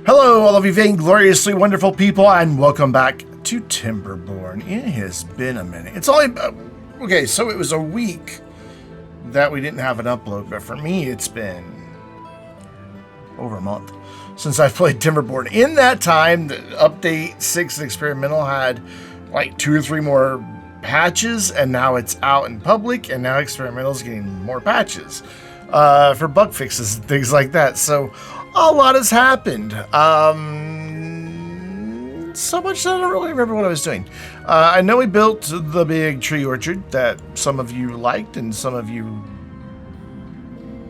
Hello, all of you vaingloriously wonderful people, and welcome back to Timberborn. It has been a minute. It's only... okay, so it was a week that we didn't have an upload, but for me, it's been over a month since I played Timberborn. In that time, the Update 6 Experimental had like 2 or 3 more patches, and now it's out in public, and now Experimental's getting more patches for bug fixes and things like that. So a lot has happened. So much that I don't really remember what I was doing. I know we built the big tree orchard that some of you liked and some of you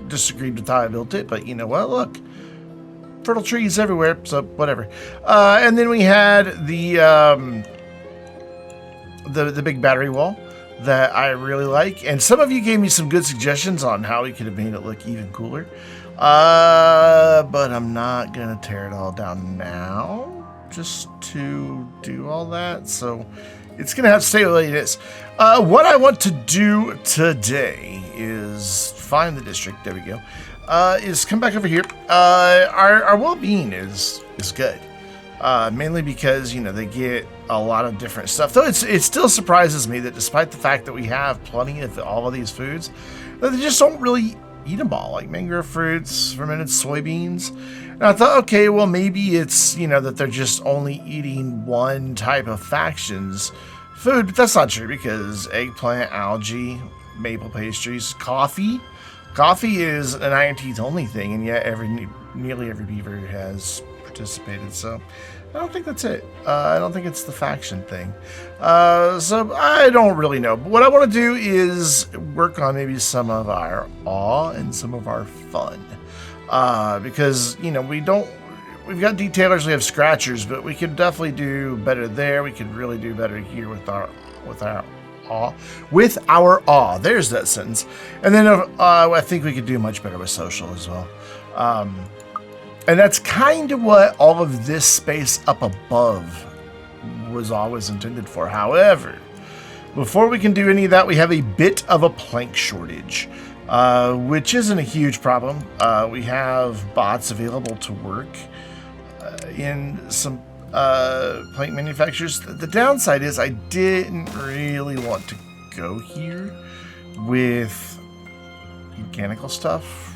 disagreed with how I built it, but you know what? Look, fertile trees everywhere, so whatever. And then we had the big battery wall that I really like, and some of you gave me some good suggestions on how we could have made it look even cooler. But I'm not gonna tear it all down now just to do all that, so it's gonna have to stay the way it is. What I want to do today is find the district. There we go. Is come back over here. Our well-being is good. Mainly because, you know, they get a lot of different stuff. Though it still surprises me that despite the fact that we have plenty of all of these foods, that they just don't really eat them all, like mangrove fruits, fermented soybeans. And I thought, okay, well, maybe it's, you know, that they're just only eating one type of faction's food, but that's not true because eggplant, algae, maple pastries, coffee. Coffee is an iron teeth only thing, and yet nearly every beaver has participated, so I don't think that's it. I don't think it's the faction thing. So I don't really know. But what I want to do is work on maybe some of our awe and some of our fun. Because, you know, we've got detailers, we have scratchers, but we could definitely do better there. We could really do better here with our awe. There's that sentence. And then I think we could do much better with social as well. And that's kind of what all of this space up above was always intended for. However, before we can do any of that, we have a bit of a plank shortage, which isn't a huge problem. We have bots available to work in some plank manufacturers. The downside is I didn't really want to go here with mechanical stuff.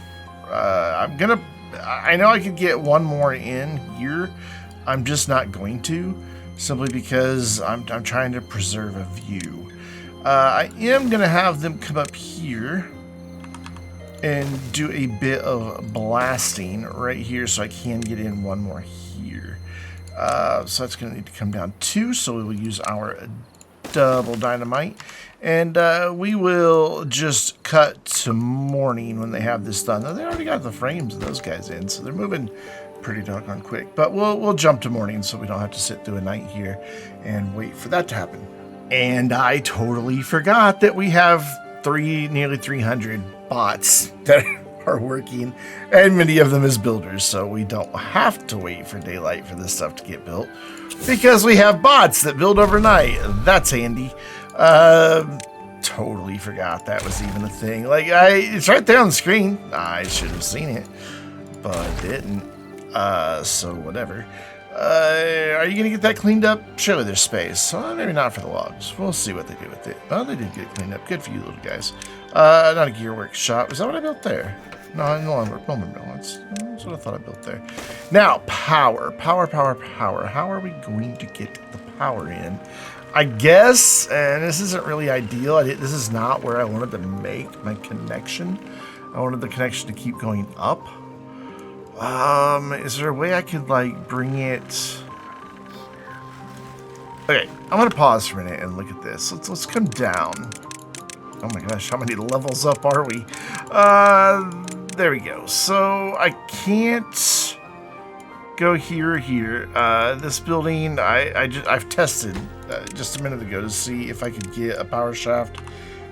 I know I could get one more in here. I'm just not going to, simply because I'm trying to preserve a view. I am going to have them come up here and do a bit of blasting right here so I can get in one more here. So that's going to need to come down 2, so we will use our double dynamite. And we will just cut to morning when they have this done. Now, they already got the frames of those guys in, so they're moving pretty doggone quick. But we'll jump to morning so we don't have to sit through a night here and wait for that to happen. And I totally forgot that we have nearly 300 bots that are working, and many of them as builders, so we don't have to wait for daylight for this stuff to get built because we have bots that build overnight. That's handy. Totally forgot that was even a thing. Like, it's right there on the screen. I should have seen it, but I didn't. So whatever. Are you gonna get that cleaned up? Surely there's space. Maybe not for the logs. We'll see what they do with it. Oh, they did get it cleaned up. Good for you, little guys. Not a gear workshop. Is that what I built there? No, no, that's what I thought I built there. Now, power. How are we going to get the power in? I guess, and this isn't really ideal. This is not where I wanted to make my connection. I wanted the connection to keep going up. Is there a way I could, like, bring it... Okay, I'm going to pause for a minute and look at this. Let's come down. Oh my gosh, how many levels up are we? There we go. So, I can't go here or here. This building, I've tested just a minute ago to see if I could get a power shaft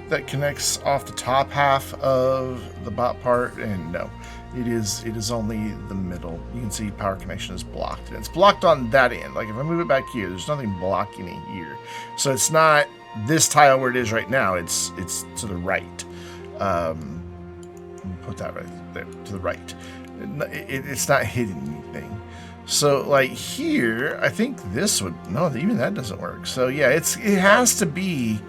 that connects off the top half of the bot part, and no, it is only the middle. You can see power connection is blocked, and it's blocked on that end. Like if I move it back here, there's nothing blocking it here, so it's not this tile where it is right now. It's to the right. Put that right there to the right. It's not hitting anything. So like here, I think this would, no, even that doesn't work. So yeah, it has to be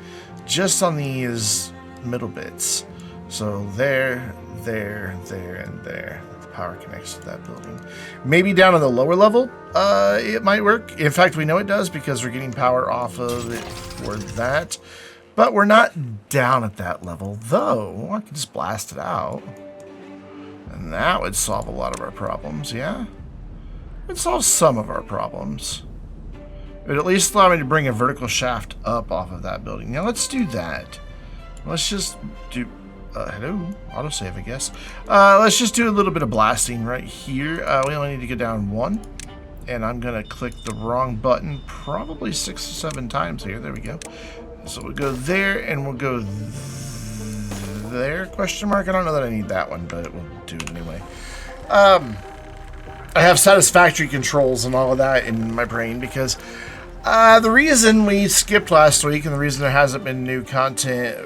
just on these middle bits. So there, there, there, and there. The power connects to that building. Maybe down on the lower level, it might work. In fact, we know it does because we're getting power off of it for that. But we're not down at that level, though. I can just blast it out. And that would solve a lot of our problems, yeah? It would solve some of our problems. It would at least allow me to bring a vertical shaft up off of that building. Now, let's do that. Let's just do... hello? Autosave, I guess. Let's just do a little bit of blasting right here. We only need to go down 1. And I'm going to click the wrong button probably 6 or 7 times here. There we go. So we'll go there, and we'll go there, question mark. I don't know that I need that one, but we'll do it anyway. I have satisfactory controls and all of that in my brain because the reason we skipped last week and the reason there hasn't been new content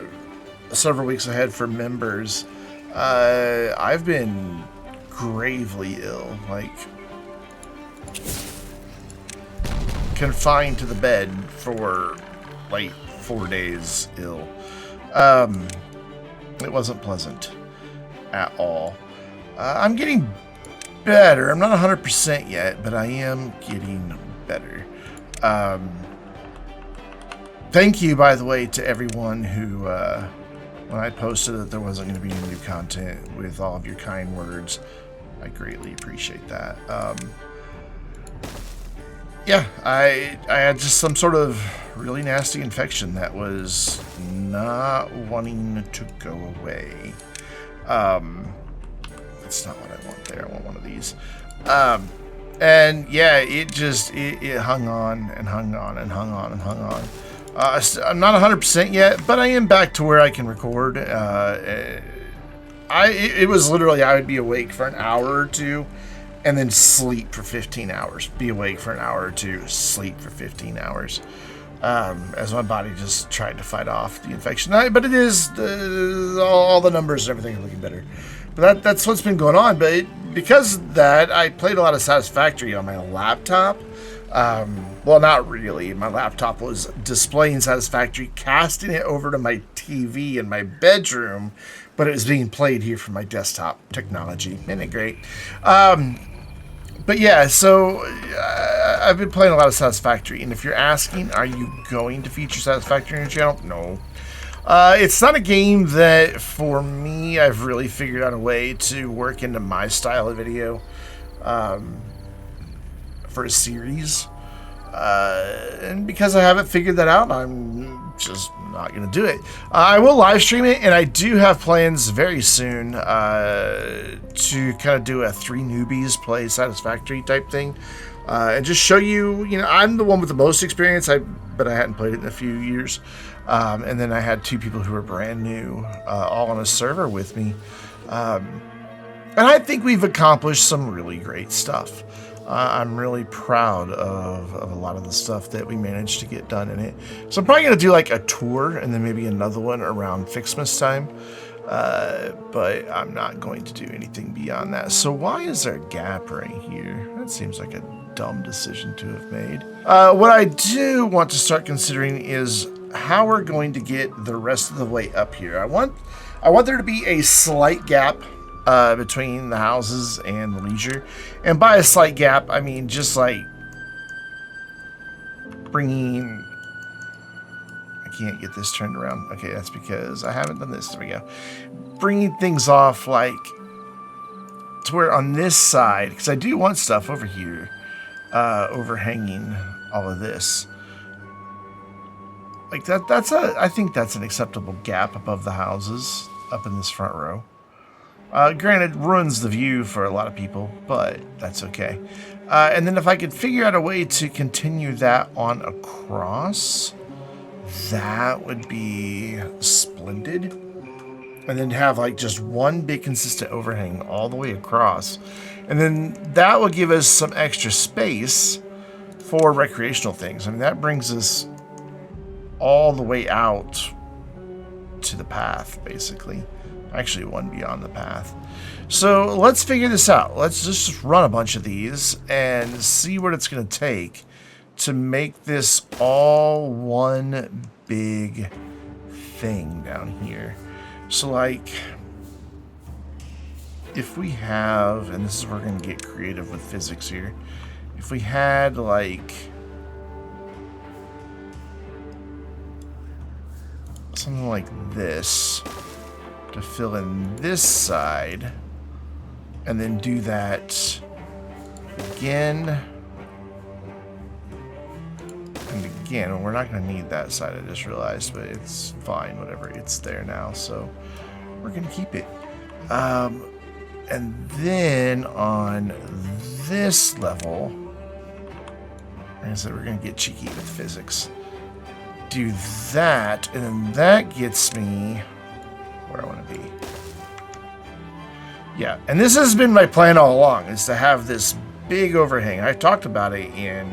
several weeks ahead for members, I've been gravely ill, like confined to the bed for like 4 days ill. It wasn't pleasant at all. I'm getting better. I'm not 100% yet, but I am getting better. Thank you, by the way, to everyone who, when I posted that there wasn't going to be any new content, with all of your kind words. I greatly appreciate that. Yeah, I had just some sort of really nasty infection that was not wanting to go away. That's not what I want there. I want one of these. And yeah, it hung on and hung on and hung on and hung on. I'm not 100% yet, but I am back to where I can record. It was literally, I would be awake for an hour or two and then sleep for 15 hours. Be awake for an hour or two, sleep for 15 hours. As my body just tried to fight off the infection. But it is, all the numbers and everything are looking better. But that's what's been going on. But because of that, I played a lot of Satisfactory on my laptop. Well, not really. My laptop was displaying Satisfactory, casting it over to my TV in my bedroom, but it was being played here from my desktop technology. Isn't it great? But yeah, so I've been playing a lot of Satisfactory, and if you're asking, are you going to feature Satisfactory on your channel? No. It's not a game that, for me, I've really figured out a way to work into my style of video for a series. And because I haven't figured that out, I'm just not going to do it. I will live stream it, and I do have plans very soon to kind of do a 3 newbies play Satisfactory type thing. And just show you, I'm the one with the most experience, but I hadn't played it in a few years. And then I had 2 people who were brand new, all on a server with me. And I think we've accomplished some really great stuff. I'm really proud of a lot of the stuff that we managed to get done in it. So I'm probably going to do like a tour and then maybe another one around Fixmas time. But I'm not going to do anything beyond that. So why is there a gap right here? That seems like a dumb decision to have made. What I do want to start considering is how we're going to get the rest of the way up here. I want there to be a slight gap between the houses and the leisure. And by a slight gap, I mean just like bringing... I can't get this turned around. Okay, that's because I haven't done this. There we go. Bringing things off like to where on this side, because I do want stuff over here overhanging all of this. Like I think that's an acceptable gap above the houses up in this front row. Granted, ruins the view for a lot of people, but that's okay. And then if I could figure out a way to continue that on across, that would be splendid. And then have like just one big consistent overhang all the way across. And then that will give us some extra space for recreational things. I mean, that brings us all the way out to the path, basically. Actually, one beyond the path. So let's figure this out. Let's just run a bunch of these and see what it's going to take to make this all one big thing down here. So like, if we have, and this is where we're going to get creative with physics here. If we had like something like this to fill in this side, and then do that again and again. We're not going to need that side, I just realized, but it's fine, whatever. It's there now, so we're going to keep it. And then on this level, like I said, we're going to get cheeky with physics. Do that, and then that gets me where I want to be. Yeah, and this has been my plan all along, is to have this big overhang. I talked about it in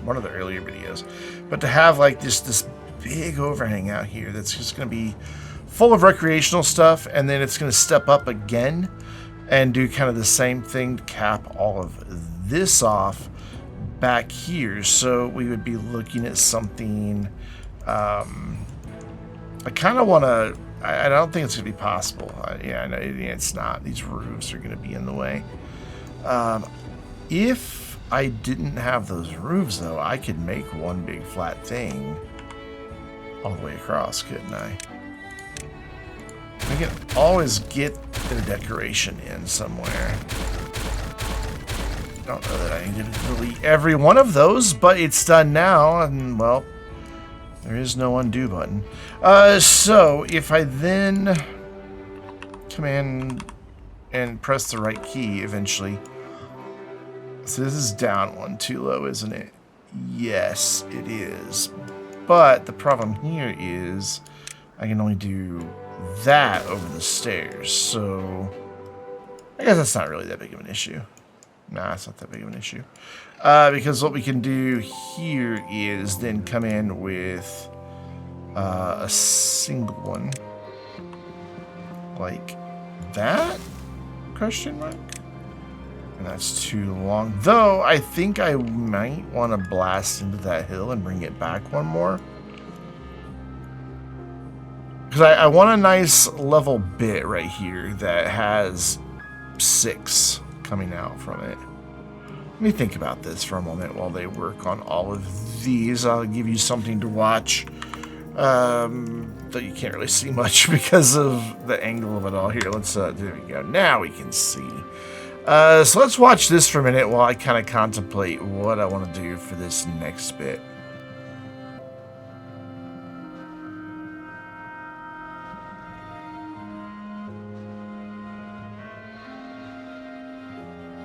one of the earlier videos, but to have like this big overhang out here that's just going to be full of recreational stuff, and then it's going to step up again and do kind of the same thing to cap all of this off back here. So we would be looking at something, I kind of want to, I don't think it's going to be possible. Yeah, no, it's not. These roofs are going to be in the way. If I didn't have those roofs, though, I could make one big flat thing all the way across, couldn't I? I can always get the decoration in somewhere. Don't know that I need to delete every one of those, but it's done now, and, well, there is no undo button. So if I then come in and press the right key eventually. So this is down one too low, isn't it? Yes, it is. But the problem here is I can only do that over the stairs. So I guess that's not really that big of an issue. Nah, it's not that big of an issue. Because what we can do here is then come in with a single one. Like that? Question mark? And that's too long. Though, I think I might want to blast into that hill and bring it back one more. Because I want a nice level bit right here that has 6 coming out from it. Let me think about this for a moment while they work on all of these. I'll give you something to watch. Though you can't really see much because of the angle of it all. Here, let's, there we go. Now we can see. So let's watch this for a minute while I kind of contemplate what I want to do for this next bit.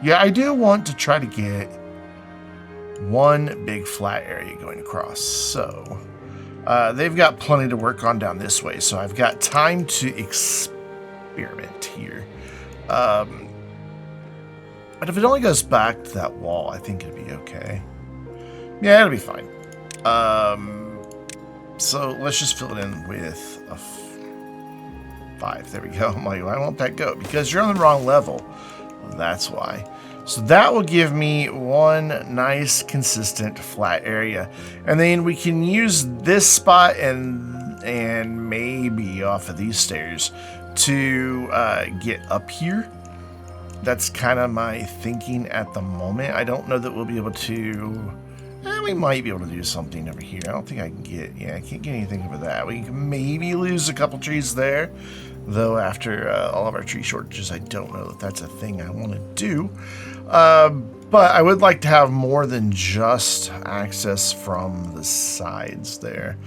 Yeah, I do want to try to get one big flat area going across. So they've got plenty to work on down this way, so I've got time to experiment here. But if it only goes back to that wall, I think it'd be okay. Yeah, it'll be fine. So let's just fill it in with a 5. There we go. I'm like, why won't that go? Because you're on the wrong level. That's why. So that will give me one nice, consistent, flat area. And then we can use this spot and maybe off of these stairs to get up here. That's kind of my thinking at the moment. I don't know that we'll be able to... we might be able to do something over here. I don't think I can get... Yeah, I can't get anything over that. We can maybe lose a couple trees there. Though after all of our tree shortages, I don't know if that's a thing I want to do. But I would like to have more than just access from the sides there.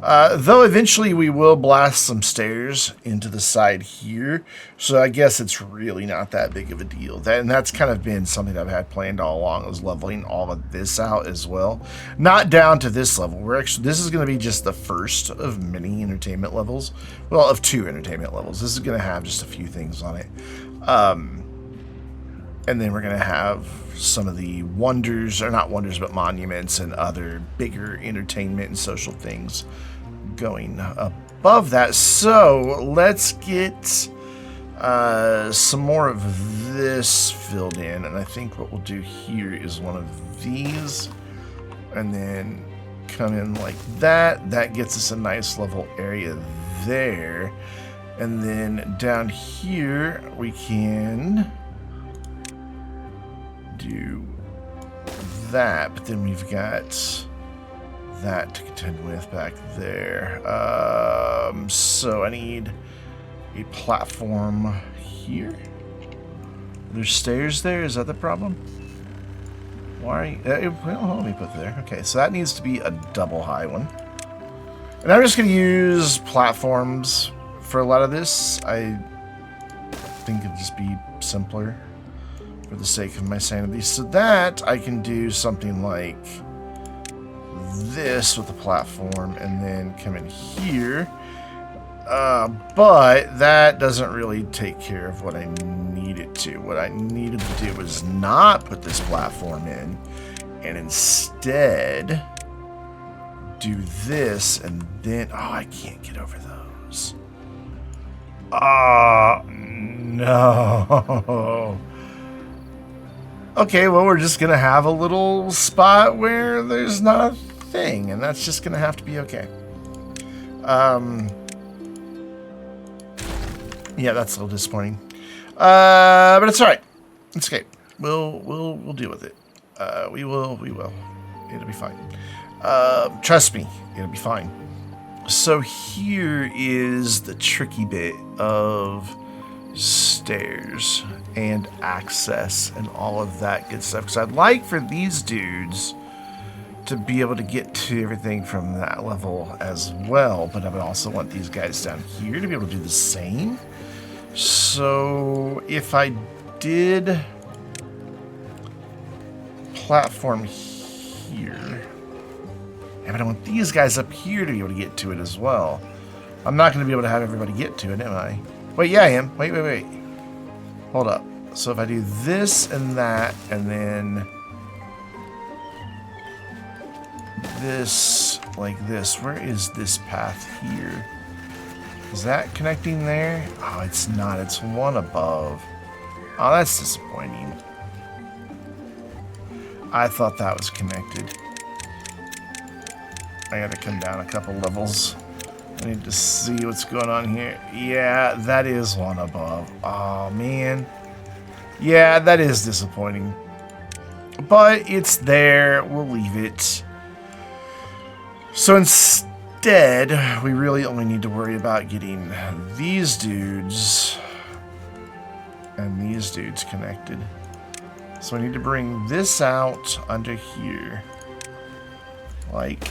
Though eventually we will blast some stairs into the side here. So I guess it's really not that big of a deal. And that's kind of been something I've had planned all along, is leveling all of this out as well. Not down to this level. This is going to be just the first of many entertainment levels. Well, of 2 entertainment levels. This is going to have just a few things on it. And then we're going to have some of the wonders, or not wonders, but monuments and other bigger entertainment and social things going above that. So let's get some more of this filled in, and I think what we'll do here is one of these, and then come in like that. That gets us a nice level area there, and then down here we can do that, but then we've got that to contend with back there. So I need a platform here. There's stairs there. Is that the problem? Why? Well, let me put there. Okay, so that needs to be a double high one. And I'm just going to use platforms for a lot of this. I think it'd just be simpler for the sake of my sanity. So that I can do something like this with the platform and then come in here. But that doesn't really take care of what I need it to. What I needed to do was not put this platform in and instead do this, and then I can't get over those. No. Okay, well, we're just gonna have a little spot where there's not a thing, and that's just gonna have to be okay. Yeah, that's a little disappointing. But it's alright. It's okay. We'll deal with it. We will. It'll be fine. Trust me, it'll be fine. So here is the tricky bit of stairs and access and all of that good stuff. Because I'd like for these dudes to be able to get to everything from that level as well. But I would also want these guys down here to be able to do the same. So if I did platform here, yeah, but I want these guys up here to be able to get to it as well. I'm not going to be able to have everybody get to it, am I? Wait, yeah, I am. Wait. Hold up. So if I do this and that, and then this like this, where is this path here? Is that connecting there? Oh, it's not. It's one above. Oh, that's disappointing. I thought that was connected. I gotta come down a couple levels. I need to see what's going on here. Yeah, that is one above. Oh, man. Yeah, that is disappointing. But it's there. We'll leave it. So instead, we really only need to worry about getting these dudes and these dudes connected. So I need to bring this out under here. Like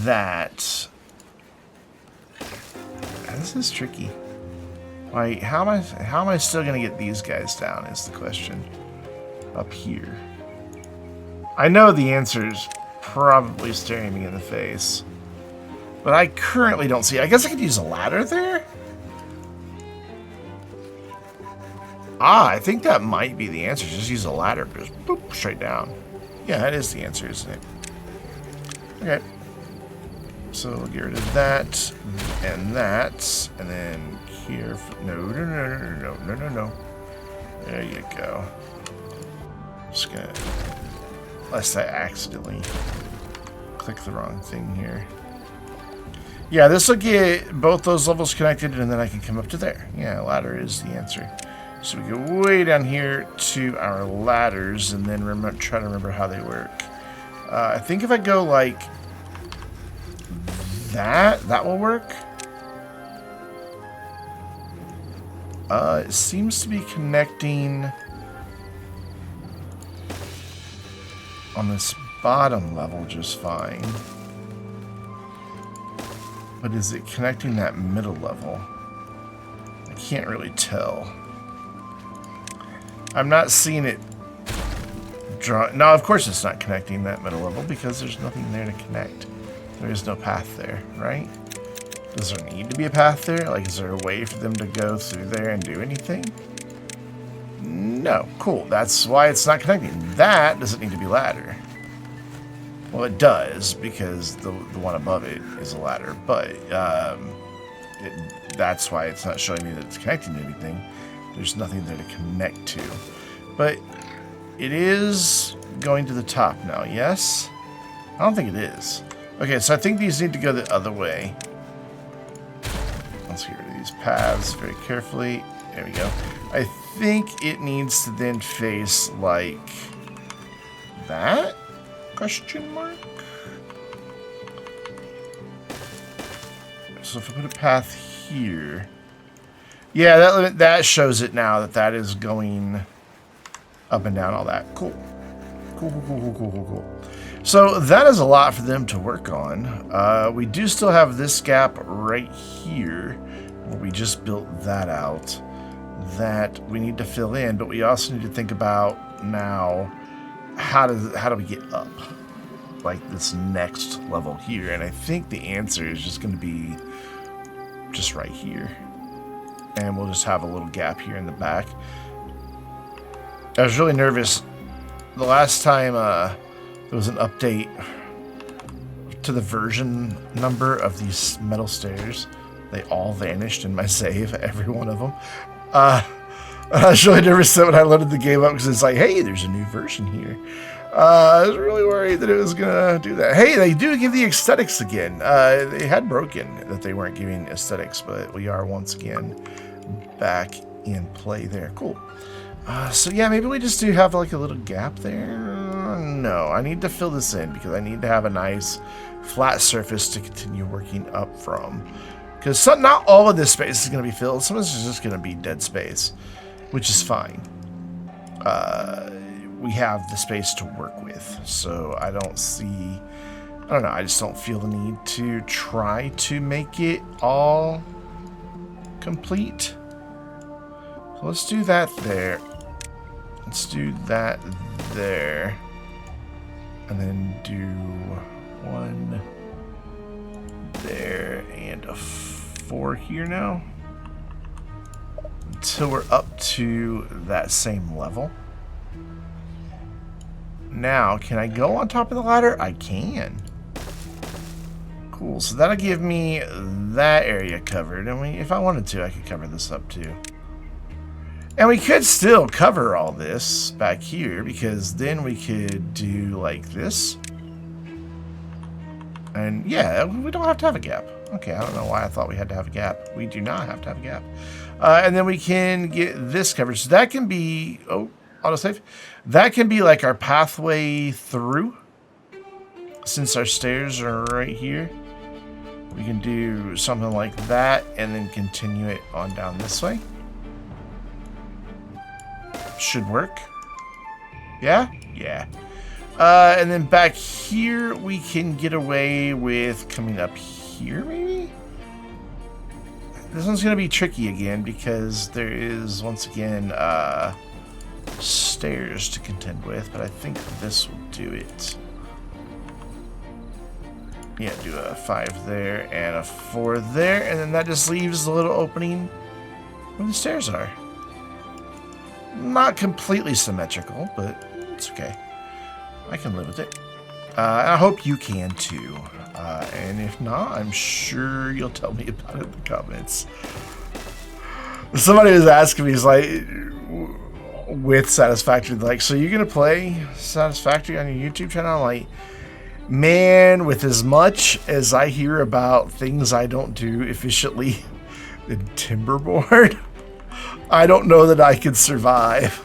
that. This is tricky. Wait, how am I still gonna get these guys down is the question. Up here. I know the answer is probably staring me in the face, but I currently don't see it. I guess I could use a ladder there? I think that might be the answer. Just use a ladder. Just boop, straight down. Yeah, that is the answer, isn't it? Okay. So we'll get rid of that, and then here. No. There you go. Just gonna, unless I accidentally click the wrong thing here. Yeah, this will get both those levels connected, and then I can come up to there. Yeah, ladder is the answer. So we go way down here to our ladders, and then try to remember how they work. I think if I go like that will work. It seems to be connecting on this bottom level just fine. But is it connecting that middle level? I can't really tell. I'm not seeing it draw. No, of course it's not connecting that middle level because there's nothing there to connect. There is no path there, right? Does there need to be a path there? Like, is there a way for them to go through there and do anything? No. Cool. That's why it's not connecting. That doesn't need to be ladder. Well, it does, because the one above it is a ladder, but that's why it's not showing me that it's connecting to anything. there's nothing there to connect to. But it is going to the top now, yes? I don't think it is. Okay, so I think these need to go the other way. Let's get rid of these paths very carefully. There we go. I think it needs to then face like that? Question mark? So if I put a path here, yeah, that shows it now that is going up and down all that. Cool. Cool. So that is a lot for them to work on. We do still have this gap right here where we just built that out that we need to fill in, but we also need to think about now how do we get up like this next level here, and I think the answer is just going to be just right here, and we'll just have a little gap here in the back. I was really nervous the last time there was an update to the version number of these metal stairs. They all vanished in my save, every one of them. I was really nervous that when I loaded the game up because it's like, hey, there's a new version here. I was really worried that it was going to do that. Hey, they do give the aesthetics again. They had broken that they weren't giving aesthetics, but we are once again back in play there. Cool. So yeah, maybe we just do have like a little gap there. No, I need to fill this in because I need to have a nice flat surface to continue working up from. Because not all of this space is going to be filled. Some of this is just going to be dead space, which is fine. We have the space to work with, so I don't know, I just don't feel the need to try to make it all complete. So let's do that there. Let's do that there. And then do one there and a 4 here now. Until we're up to that same level. Now, can I go on top of the ladder? I can. Cool, so that'll give me that area covered. And if I wanted to, I could cover this up too. And we could still cover all this back here, because then we could do like this. And yeah, we don't have to have a gap. Okay, I don't know why I thought we had to have a gap. We do not have to have a gap. And then we can get this covered. So that can be, oh, autosave. That can be like our pathway through. Since our stairs are right here, we can do something like that and then continue it on down this way. Should work. Yeah? Yeah. And then back here, we can get away with coming up here, maybe? This one's going to be tricky again because there is, once again, stairs to contend with, but I think this will do it. Yeah, do a 5 there and a 4 there, and then that just leaves the little opening where the stairs are. Not completely symmetrical, but it's okay. I can live with it. I hope you can too. And if not, I'm sure you'll tell me about it in the comments. Somebody was asking me, he's like, with Satisfactory, like, so you're going to play Satisfactory on your YouTube channel? I'm like, man, with as much as I hear about things I don't do efficiently in Timberborn, I don't know that I could survive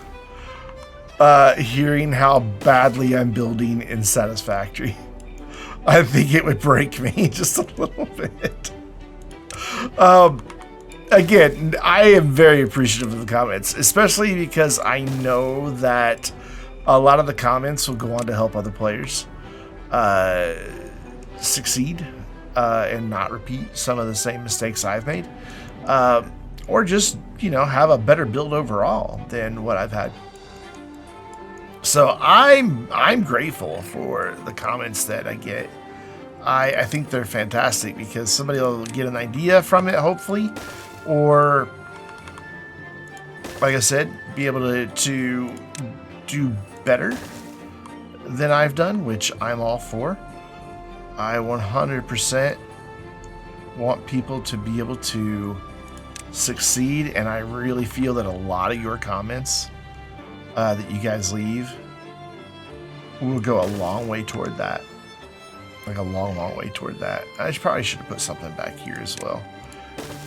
hearing how badly I'm building in Satisfactory. I think it would break me just a little bit. Again, I am very appreciative of the comments, especially because I know that a lot of the comments will go on to help other players succeed and not repeat some of the same mistakes I've made. Or just, you know, have a better build overall than what I've had. So I'm grateful for the comments that I get. I think they're fantastic because somebody will get an idea from it, hopefully, or, like I said, be able to do better than I've done, which I'm all for. I 100% want people to be able to succeed, and I really feel that a lot of your comments that you guys leave will go a long way toward that. Like a long, long way toward that. I probably should have put something back here as well.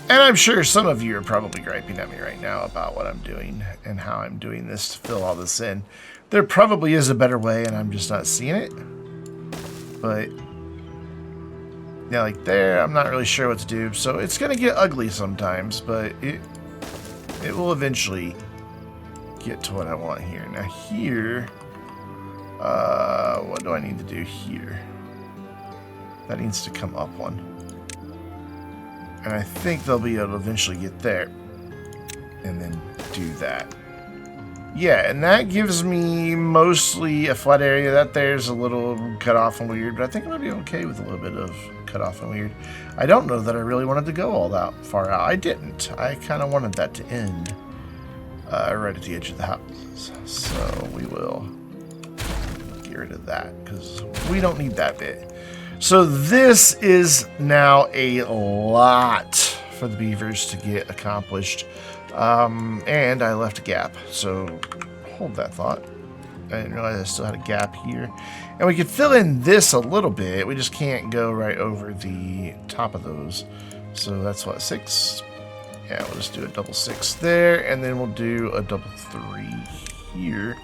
And I'm sure some of you are probably griping at me right now about what I'm doing and how I'm doing this to fill all this in. There probably is a better way, and I'm just not seeing it. But yeah, like there, I'm not really sure what to do. So it's gonna get ugly sometimes, but it will eventually get to what I want here. Now here, what do I need to do here? That needs to come up one. And I think they'll be able to eventually get there. And then do that. Yeah, and that gives me mostly a flat area. That there's a little cut off and weird, but I think I'm going to be okay with a little bit of cut off and weird. I don't know that I really wanted to go all that far out. I didn't. I kind of wanted that to end right at the edge of the house. So we will get rid of that because we don't need that bit. So this is now a lot for the beavers to get accomplished. And I left a gap, so hold that thought. I didn't realize I still had a gap here. And we could fill in this a little bit. We just can't go right over the top of those. So that's what, 6? Yeah, we'll just do a double 6 there, and then we'll do a double 3 here.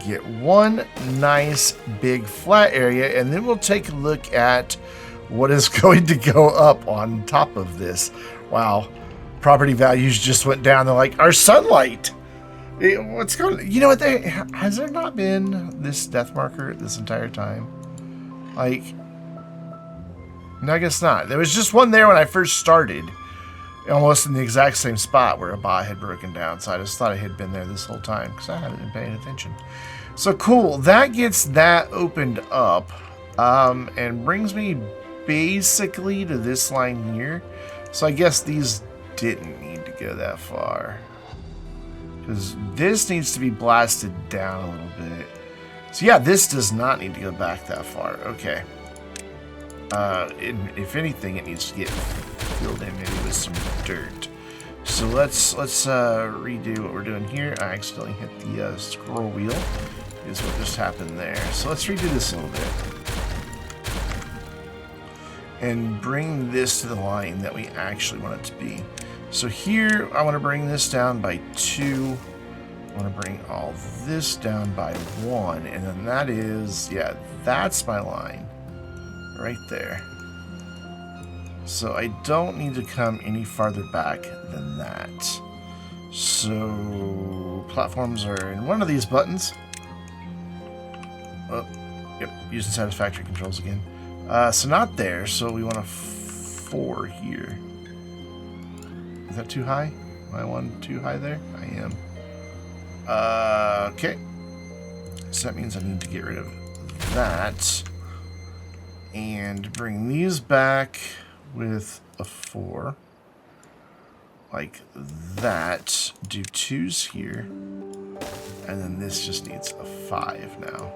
Get one nice big flat area, and then we'll take a look at what is going to go up on top of this. Wow, property values just went down. They're like, our sunlight. What's going? You know what? Has there not been this death marker this entire time? Like, no, I guess not. There was just one there when I first started, almost in the exact same spot where a bot had broken down. So I just thought it had been there this whole time because I haven't been paying attention. So cool. That gets that opened up and brings me basically to this line here. So I guess these didn't need to go that far because this needs to be blasted down a little bit. So yeah, this does not need to go back that far. Okay. If anything, it needs to get filled in maybe with some dirt. So let's redo what we're doing here. I accidentally hit the scroll wheel. Is what just happened there. So let's redo this a little bit and bring this to the line that we actually want it to be. So here I want to bring this down by 2. I want to bring all this down by 1, and then that is, yeah, that's my line right there. So I don't need to come any farther back than that. So platforms are in one of these buttons. Oh, yep, using satisfactory controls again. So not there, so we want a 4 here. Is that too high? Am I one too high there? I am. Okay. So that means I need to get rid of that. And bring these back with a 4. Like that. Do 2s here. And then this just needs a 5 now.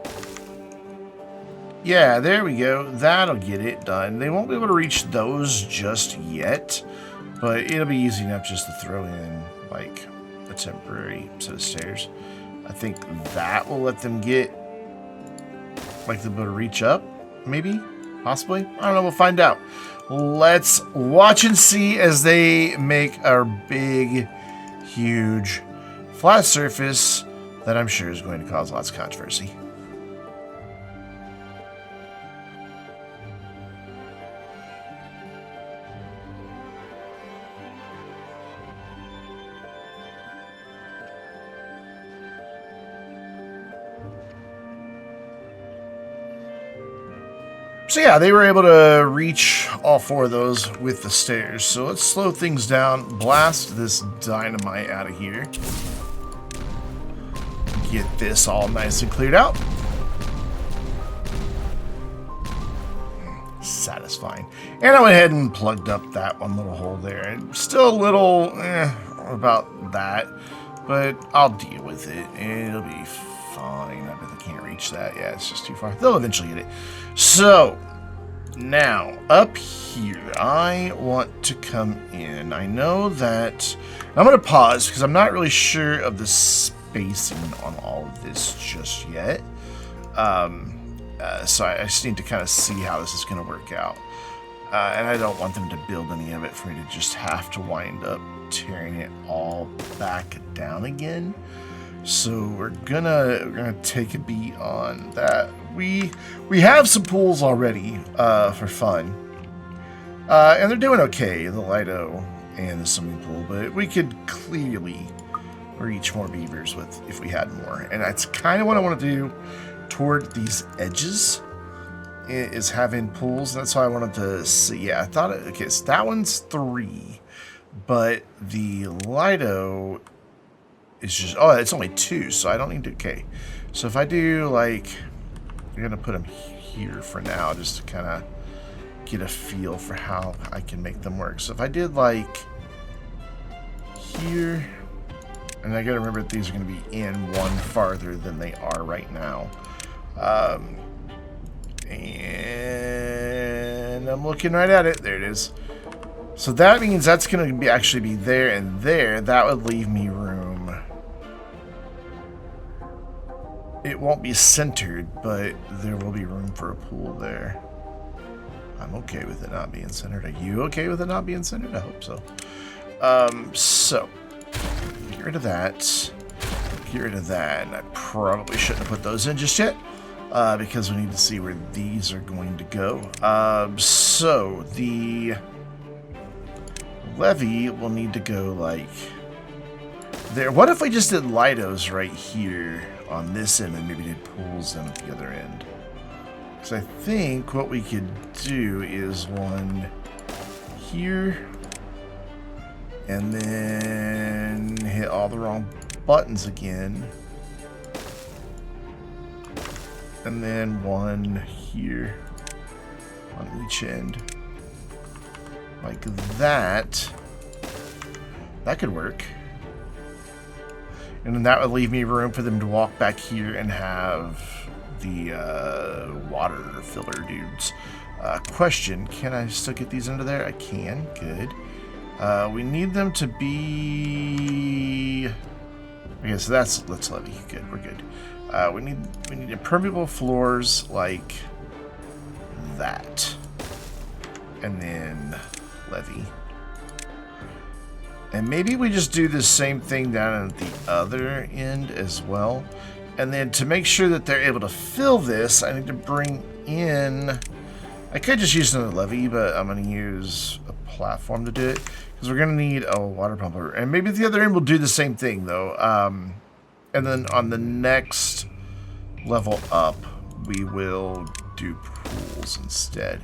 Yeah, there we go. That'll get it done. They won't be able to reach those just yet, but it'll be easy enough just to throw in, like, a temporary set of stairs. I think that will let them get, like, they'll be able to reach up, maybe, possibly. I don't know. We'll find out. Let's watch and see as they make our big, huge, flat surface that I'm sure is going to cause lots of controversy. So yeah, they were able to reach all 4 of those with the stairs. So let's slow things down, blast this dynamite out of here. Get this all nice and cleared out. Satisfying. And I went ahead and plugged up that one little hole there. Still a little about that, but I'll deal with it. It'll be fine. I bet they can't reach that. Yeah, it's just too far. They'll eventually get it. So, Now, up here, I want to come in. I know that... I'm going to pause because I'm not really sure of the spacing on all of this just yet. So I just need to kind of see how this is going to work out. And I don't want them to build any of it for me to just have to wind up tearing it all back down again. So we're gonna take a beat on that. We have some pools already for fun, and they're doing okay. The Lido and the swimming pool, but we could clearly reach more beavers with if we had more. And that's kind of what I want to do toward these edges, is having pools. That's why I wanted to see. Yeah, I thought okay, so that one's 3, but the Lido is just, oh, it's only 2, so I don't need to, okay. So if I do, like, I'm going to put them here for now, just to kind of get a feel for how I can make them work. So if I did, like, here, and I got to remember that these are going to be in one farther than they are right now. And I'm looking right at it. There it is. So that means that's going to be actually be there and there. That would leave me room. It won't be centered, but there will be room for a pool there. I'm okay with it not being centered. Are you okay with it not being centered? I hope so. So, get rid of that. Get rid of that. And I probably shouldn't have put those in just yet, because we need to see where these are going to go. So, the levee will need to go, like, there. What if we just did Lidos right here on this end and maybe did pools down at the other end? Because I think what we could do is one here and then hit all the wrong buttons again, and then one here on each end like that. That could work. And then that would leave me room for them to walk back here and have the water filler dudes. Question, can I still get these under there? I can. Good. We need them to be... Okay, so that's levee. Good, we're good. We need impermeable floors like that. And then levee. And maybe we just do the same thing down at the other end as well. And then to make sure that they're able to fill this, I need to bring in... I could just use another levee, but I'm going to use a platform to do it, because we're going to need a water pumper. And maybe the other end will do the same thing, though. And then on the next level up, we will do pools instead.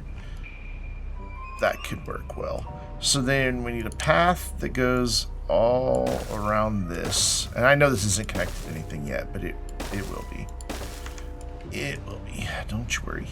That could work well. So then we need a path that goes all around this. And I know this isn't connected to anything yet, but it will be. It will be. Don't you worry.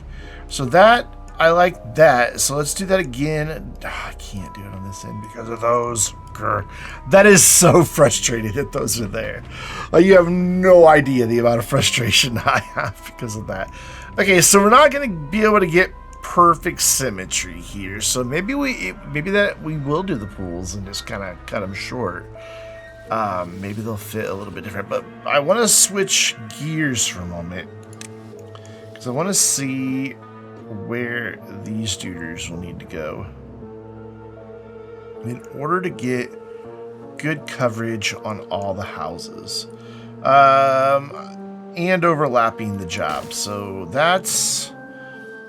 So that, I like that. So let's do that again. Oh, I can't do it on this end because of those. Grr. That is so frustrating that those are there. Like, you have no idea the amount of frustration I have because of that. Okay, so we're not going to be able to get perfect symmetry here, so maybe we will do the pools and just kind of cut them short. Maybe they'll fit a little bit different, but I want to switch gears for a moment because I want to see where these duders will need to go in order to get good coverage on all the houses, and overlapping the job. So that's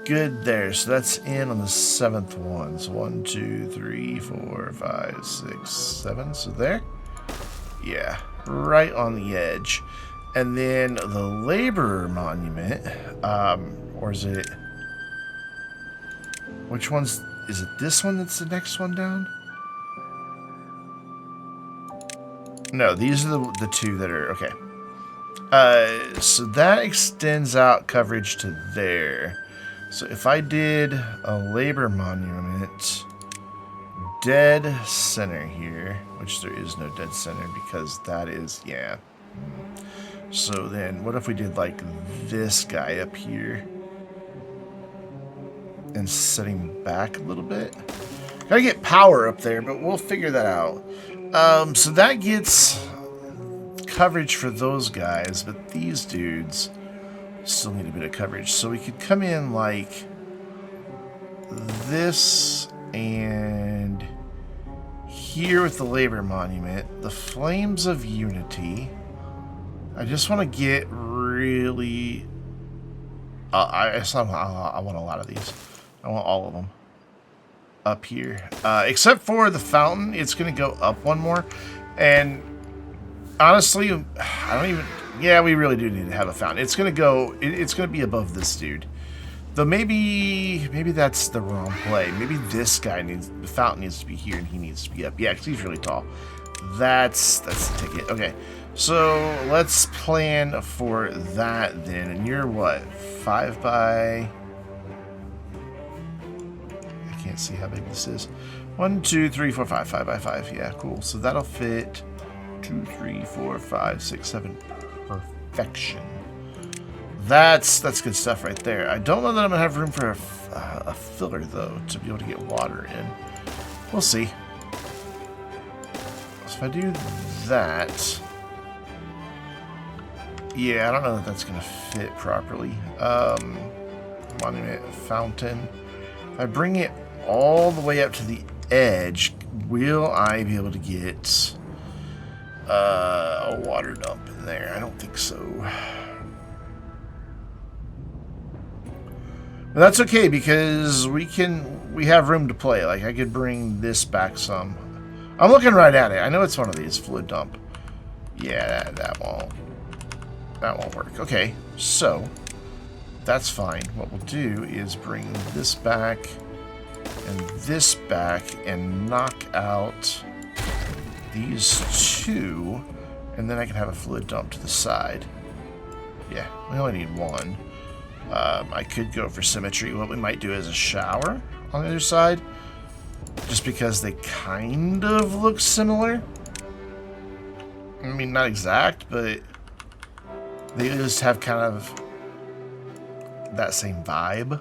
good there. So that's in on the 7th one. So 1, 2, 3, 4, 5, 6, 7. So there. Yeah, right on the edge. And then the laborer monument, or is it, which one's, is it this one that's the next one down? No, these are the two that are, okay. So that extends out coverage to there. So if I did a labor monument, dead center here, which there is no dead center because that is, yeah. So then what if we did like this guy up here? and setting back a little bit. Gotta get power up there, but we'll figure that out. So that gets coverage for those guys, but these dudes still need a bit of coverage. So we could come in like this and here with the labor monument, the flames of unity. I just want to get really... I want a lot of these. I want all of them up here. Except for the fountain, it's going to go up one more. And honestly, I don't even... Yeah, we really do need to have a fountain. It's going to go... It's going to be above this dude. Though maybe that's the wrong play. Maybe this guy needs... The fountain needs to be here and he needs to be up. Yeah, because he's really tall. That's the ticket. Okay. So let's plan for that then. And you're what? 5 by... I can't see how big this is. 1, 2, 3, 4, 5. 5 by 5. Yeah, cool. So that'll fit 2, 3, 4, 5, 6, 7. Perfection. That's good stuff right there. I don't know that I'm gonna have room for a filler though to be able to get water in. We'll see. So if I do that, yeah, I don't know that that's gonna fit properly. Monument, fountain. If I bring it all the way up to the edge, will I be able to get a water dump in there? I don't think so. But that's okay because we have room to play. Like I could bring this back some. I'm looking right at it. I know it's one of these fluid dump. Yeah, that won't work. Okay, so that's fine. What we'll do is bring this back and this back and knock out these two, and then I can have a fluid dump to the side. Yeah, we only need one. I could go for symmetry. What we might do is a shower on the other side, just because they kind of look similar. I mean, not exact, but they just have kind of that same vibe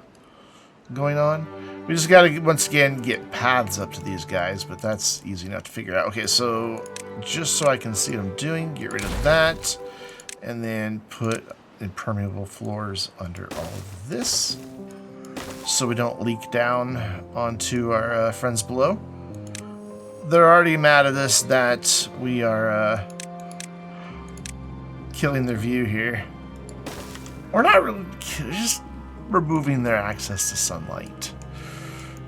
going on. We just gotta, once again, get paths up to these guys, but that's easy enough to figure out. Okay, so just so I can see what I'm doing, get rid of that, and then put impermeable floors under all of this so we don't leak down onto our friends below. They're already mad at us that we are killing their view here. We're not really, just removing their access to sunlight,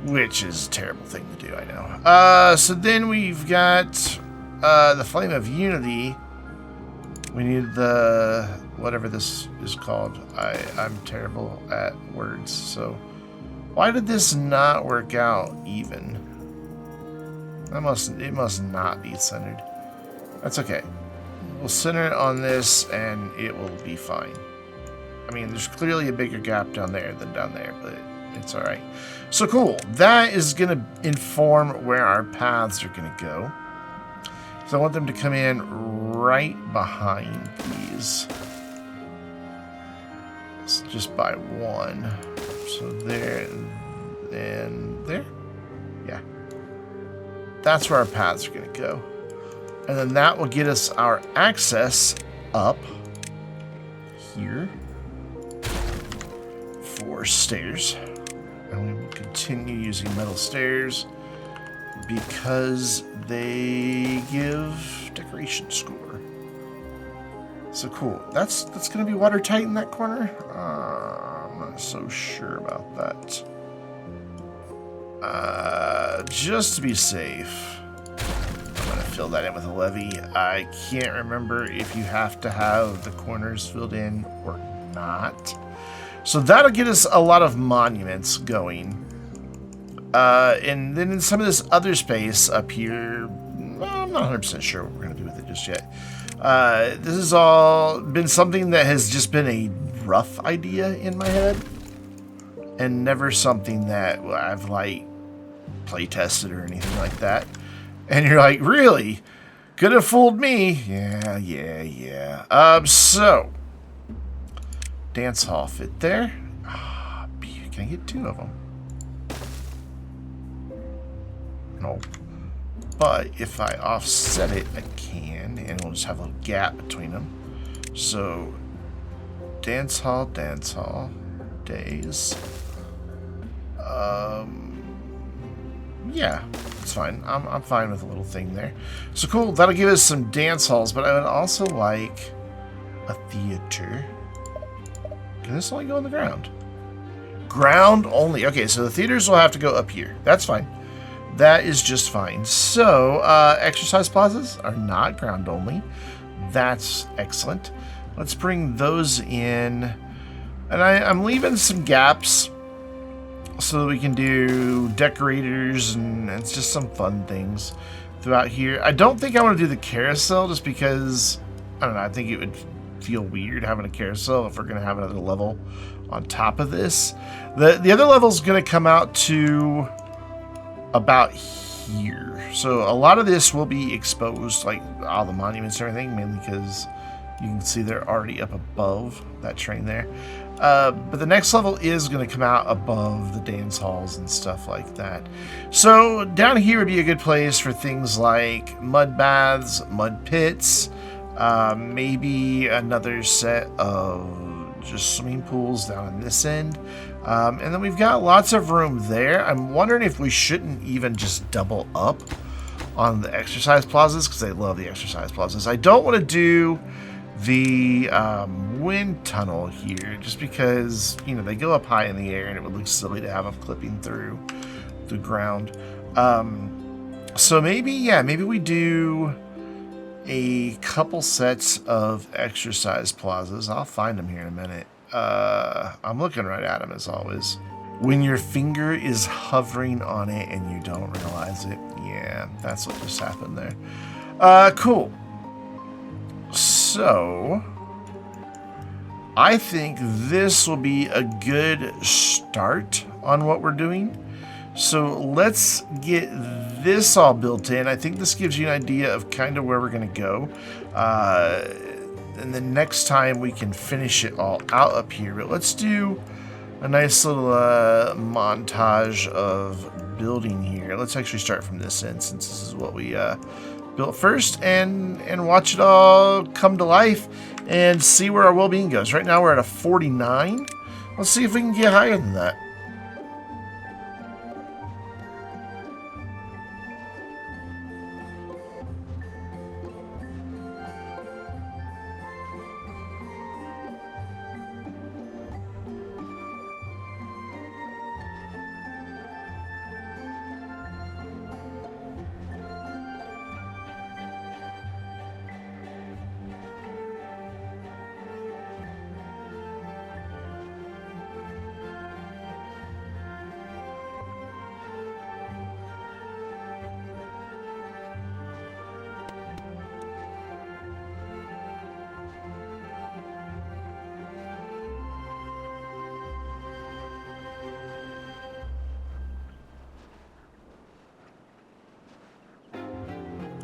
which is a terrible thing to do, I know. So then we've got the Flame of Unity. We need the, whatever this is called. I'm terrible at words, so why did this not work out even? It must not be centered. That's okay. We'll center it on this and it will be fine. I mean, there's clearly a bigger gap down there than down there, but it's alright. So cool. That is going to inform where our paths are going to go. So I want them to come in right behind these. So just by one. So there and there. Yeah. That's where our paths are going to go. And then that will get us our access up here for stairs. And we will continue using metal stairs because they give decoration score. So cool. That's going to be watertight in that corner. I'm not so sure about that. Just to be safe, I'm going to fill that in with a levee. I can't remember if you have to have the corners filled in or not. So that'll get us a lot of monuments going. And then in some of this other space up here, I'm not 100% sure what we're going to do with it just yet. This has all been something that has just been a rough idea in my head. And never something that I've, like, play tested or anything like that. And you're like, really? Could have fooled me. Yeah. So, dance hall fit there. Can I get two of them? panel. But if I offset it, I can, and we'll just have a little gap between them. So, dance hall, days. Yeah, it's fine. I'm fine with a little thing there. So cool, that'll give us some dance halls, but I would also like a theater. Can this only go on the ground? Ground only. Okay, so the theaters will have to go up here. That's fine. That is just fine. So, exercise plazas are not ground only. That's excellent. Let's bring those in. And I'm leaving some gaps so that we can do decorators and it's just some fun things throughout here. I don't think I want to do the carousel just because, I don't know, I think it would feel weird having a carousel if we're going to have another level on top of this. The other level is going to come out to about here. So a lot of this will be exposed, like all the monuments and everything, mainly because you can see they're already up above that train there. But the next level is going to come out above the dance halls and stuff like that. So down here would be a good place for things like mud baths, mud pits, maybe another set of just swimming pools down on this end. And then we've got lots of room there. I'm wondering if we shouldn't even just double up on the exercise plazas, because I love the exercise plazas. I don't want to do the wind tunnel here, just because, you know, they go up high in the air and it would look silly to have them clipping through the ground. So maybe, yeah, maybe we do a couple sets of exercise plazas. I'll find them here in a minute. I'm looking right at them as always. When your finger is hovering on it and you don't realize it. Yeah, that's what just happened there. Cool. So, I think this will be a good start on what we're doing. So let's get this all built in. I think this gives you an idea of kind of where we're going to go. And then next time we can finish it all out up here. But let's do a nice little montage of building here. Let's actually start from this end, since this is what we built first, and watch it all come to life and see where our well-being goes. Right now we're at a 49. Let's see if we can get higher than that.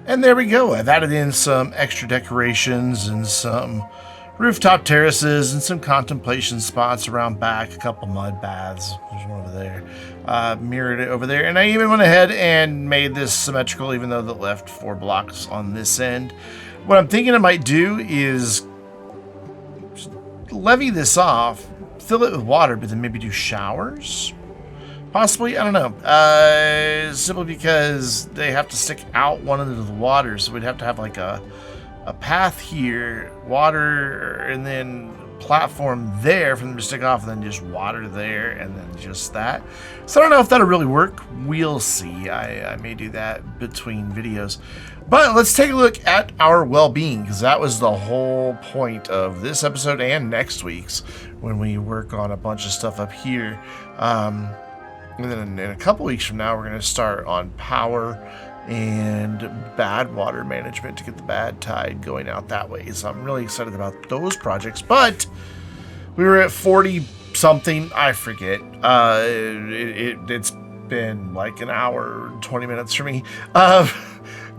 And there we go. I've added in some extra decorations and some rooftop terraces and some contemplation spots around back, a couple mud baths. There's one over there. Mirrored it over there. And I even went ahead and made this symmetrical, even though that left 4 blocks on this end. What I'm thinking I might do is levy this off, fill it with water, but then maybe do showers. Possibly, I don't know. Simply because they have to stick out one into the water, so we'd have to have like a path here, water, and then platform there for them to stick off, and then just water there, and then just that. So I don't know if that'll really work. We'll see. I may do that between videos. But let's take a look at our well-being, because that was the whole point of this episode and next week's, when we work on a bunch of stuff up here. And then in a couple weeks from now, we're going to start on power and bad water management to get the bad tide going out that way. So I'm really excited about those projects. But we were at 40 something. I forget. It's been like an hour and 20 minutes for me.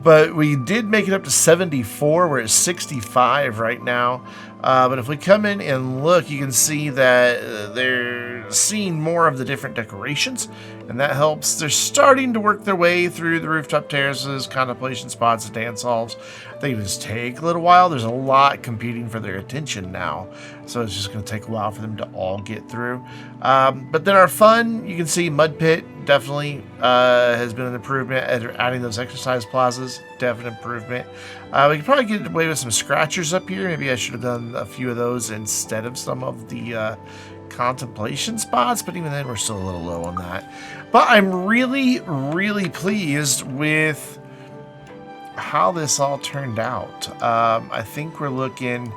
But we did make it up to 74. We're at 65 right now. But if we come in and look, you can see that they're seeing more of the different decorations, and that helps. They're starting to work their way through the rooftop terraces, contemplation spots, and dance halls. They just take a little while. There's a lot competing for their attention now, so it's just going to take a while for them to all get through. But then our fun, you can see Mud Pit definitely has been an improvement. Adding those exercise plazas, definite improvement. We could probably get away with some scratchers up here. Maybe I should have done a few of those instead of some of the contemplation spots, but even then we're still a little low on that. But I'm really, really pleased with how this all turned out. I think we're looking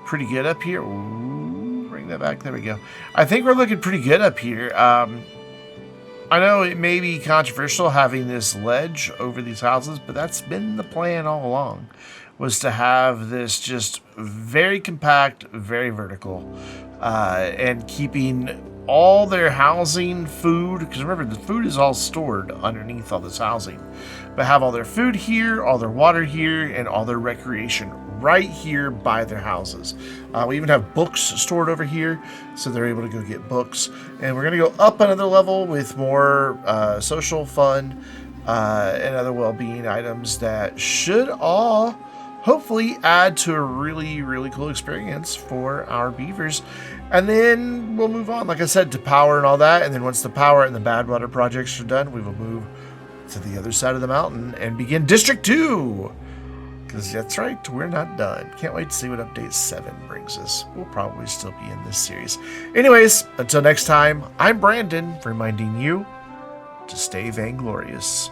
pretty good up here. Ooh, bring that back. There we go. I think we're looking pretty good up here. I know it may be controversial having this ledge over these houses, but that's been the plan all along, was to have this just very compact, very vertical, and keeping all their housing, food, because remember, the food is all stored underneath all this housing, but have all their food here, all their water here, and all their recreation right here by their houses. We even have books stored over here, so they're able to go get books. And we're going to go up another level with more social fun and other well-being items that should all hopefully add to a really, really cool experience for our beavers. And then we'll move on, like I said, to power and all that. And then once the power and the bad water projects are done, we will move to the other side of the mountain and begin District 2. Because that's right, we're not done. Can't wait to see what Update 7 brings us. We'll probably still be in this series. Anyways, until next time, I'm Brandon, reminding you to stay vainglorious.